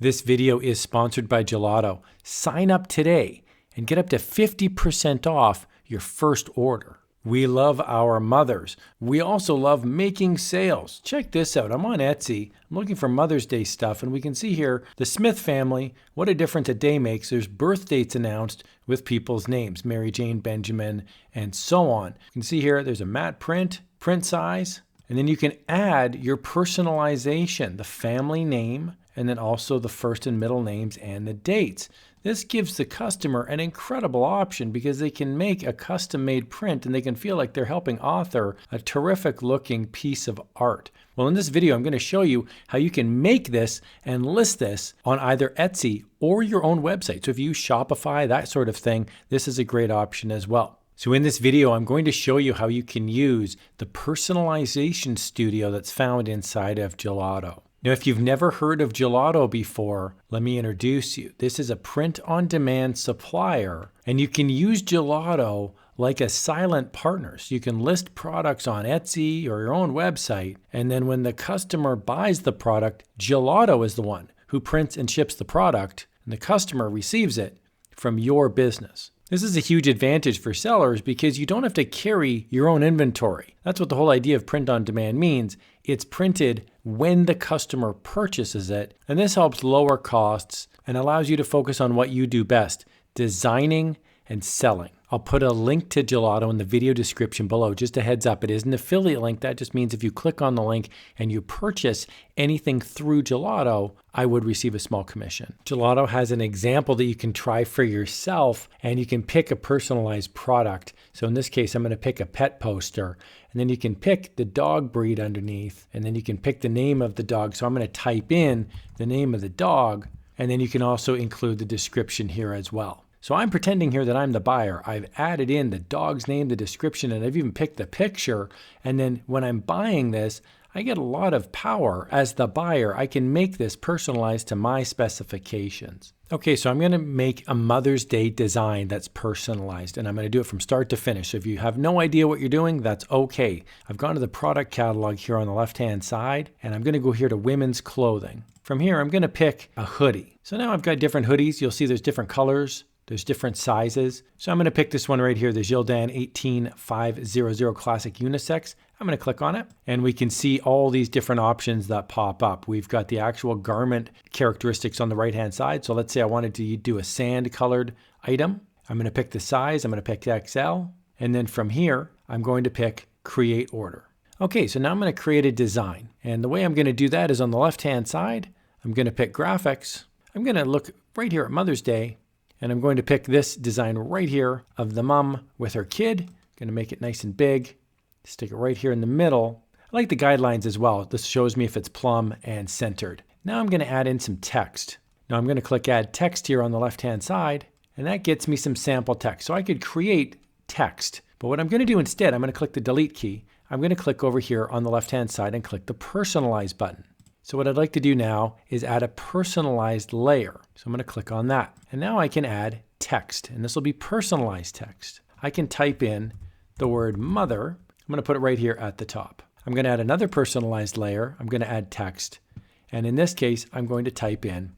This video is sponsored by Gelato. Sign up today and get up to 50% off your first order. We love our mothers. We also love making sales. Check this out. I'm on Etsy. I'm looking for Mother's Day stuff, and we can see here the Smith family, what a difference a day makes. There's birth dates announced with people's names, Mary Jane, Benjamin, and so on. You can see here there's a matte print size, and then you can add your personalization, the family name, and then also the first and middle names and the dates. This gives the customer an incredible option because they can make a custom-made print and they can feel like they're helping author a terrific-looking piece of art. Well, in this video, I'm going to show you how you can make this and list this on either Etsy or your own website. So if you use Shopify, that sort of thing, this is a great option as well. So in this video, I'm going to show you how you can use the personalization studio that's found inside of Gelato. Now, if you've never heard of Gelato before, let me introduce you. This is a print-on-demand supplier, and you can use Gelato like a silent partner. So you can list products on Etsy or your own website, and then when the customer buys the product, Gelato is the one who prints and ships the product, and the customer receives it from your business. This is a huge advantage for sellers because you don't have to carry your own inventory. That's what the whole idea of print on demand means. It's printed when the customer purchases it, and this helps lower costs and allows you to focus on what you do best, designing and selling. I'll put a link to Gelato in the video description below. Just a heads up, it is an affiliate link. That just means if you click on the link and you purchase anything through Gelato, I would receive a small commission. Gelato has an example that you can try for yourself, and you can pick a personalized product. So in this case, I'm going to pick a pet poster, and then you can pick the dog breed underneath, and then you can pick the name of the dog. So I'm going to type in the name of the dog, and then you can also include the description here as well. So I'm pretending here that I'm the buyer. I've added in the dog's name, the description, and I've even picked the picture. And then when I'm buying this, I get a lot of power as the buyer. I can make this personalized to my specifications. Okay, so I'm going to make a Mother's Day design that's personalized, and I'm going to do it from start to finish. So if you have no idea what you're doing, that's okay. I've gone to the product catalog here on the left-hand side, and I'm going to go here to women's clothing. From here, I'm going to pick a hoodie. So now I've got different hoodies. You'll see there's different colors. There's different sizes. So I'm going to pick this one right here, the Gildan 18500 Classic Unisex. I'm going to click on it, and we can see all these different options that pop up. We've got the actual garment characteristics on the right-hand side. So let's say I wanted to do a sand-colored item. I'm going to pick the size. I'm going to pick XL. And then from here, I'm going to pick Create Order. Okay, so now I'm going to create a design. And the way I'm going to do that is on the left-hand side, I'm going to pick Graphics. I'm going to look right here at Mother's Day, and I'm going to pick this design right here of the mom with her kid. I'm going to make it nice and big. Stick it right here in the middle. I like the guidelines as well. This shows me if it's plumb and centered. Now I'm going to add in some text. Now I'm going to click Add Text here on the left-hand side, and that gets me some sample text. So I could create text, but what I'm going to do instead, I'm going to click the Delete key. I'm going to click over here on the left-hand side and click the Personalize button. So what I'd like to do now is add a personalized layer. So I'm going to click on that. And now I can add text, and this will be personalized text. I can type in the word mother. I'm going to put it right here at the top. I'm going to add another personalized layer. I'm going to add text. And in this case, I'm going to type in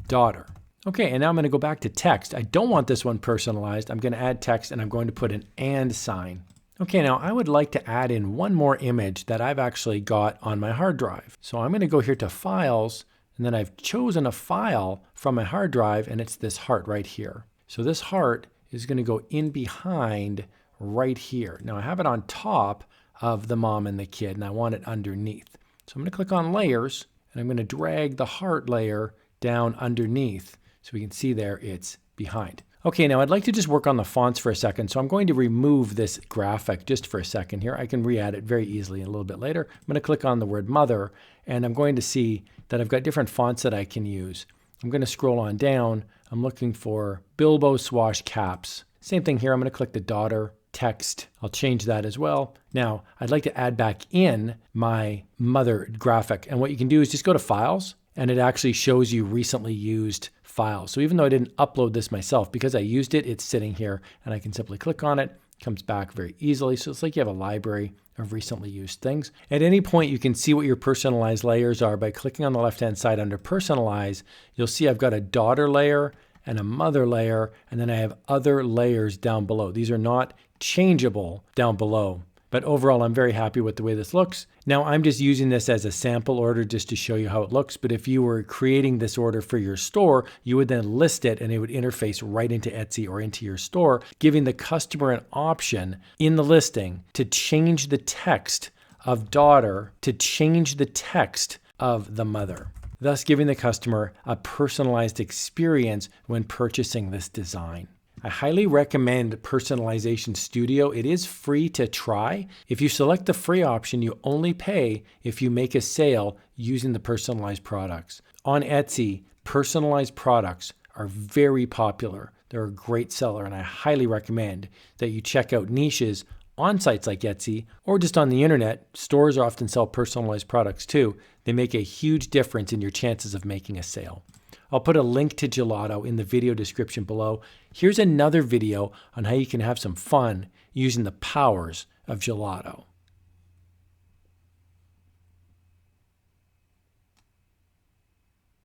daughter. Okay, and now I'm going to go back to text. I don't want this one personalized. I'm going to add text, and I'm going to put an and sign. Okay, now I would like to add in one more image that I've actually got on my hard drive. So I'm going to go here to Files, and then I've chosen a file from my hard drive, and it's this heart right here. So this heart is going to go in behind right here. Now I have it on top of the mom and the kid, and I want it underneath. So I'm going to click on Layers, and I'm going to drag the heart layer down underneath so we can see there it's behind. Okay, now I'd like to just work on the fonts for a second, so I'm going to remove this graphic just for a second here. I can re-add it very easily a little bit later. I'm going to click on the word mother, and I'm going to see that I've got different fonts that I can use. I'm going to scroll on down. I'm looking for Bilbo Swash Caps. Same thing here. I'm going to click the daughter text. I'll change that as well. Now, I'd like to add back in my mother graphic, and what you can do is just go to Files, and it actually shows you recently used files. So even though I didn't upload this myself, because I used it, it's sitting here, and I can simply click on it Comes back very easily. So it's like you have a library of recently used things. At any point, you can see what your personalized layers are by clicking on the left-hand side under Personalize. You'll see I've got a daughter layer and a mother layer, and then I have other layers down below. These are not changeable down below. But overall, I'm very happy with the way this looks. Now, I'm just using this as a sample order just to show you how it looks. But if you were creating this order for your store, you would then list it and it would interface right into Etsy or into your store, giving the customer an option in the listing to change the text of daughter to change the text of the mother, thus giving the customer a personalized experience when purchasing this design. I highly recommend Personalization Studio. It is free to try. If you select the free option, you only pay if you make a sale using the personalized products. On Etsy, personalized products are very popular. They're a great seller, and I highly recommend that you check out niches on sites like Etsy or just on the internet. Stores often sell personalized products too. They make a huge difference in your chances of making a sale. I'll put a link to Gelato in the video description below. Here's another video on how you can have some fun using the powers of Gelato.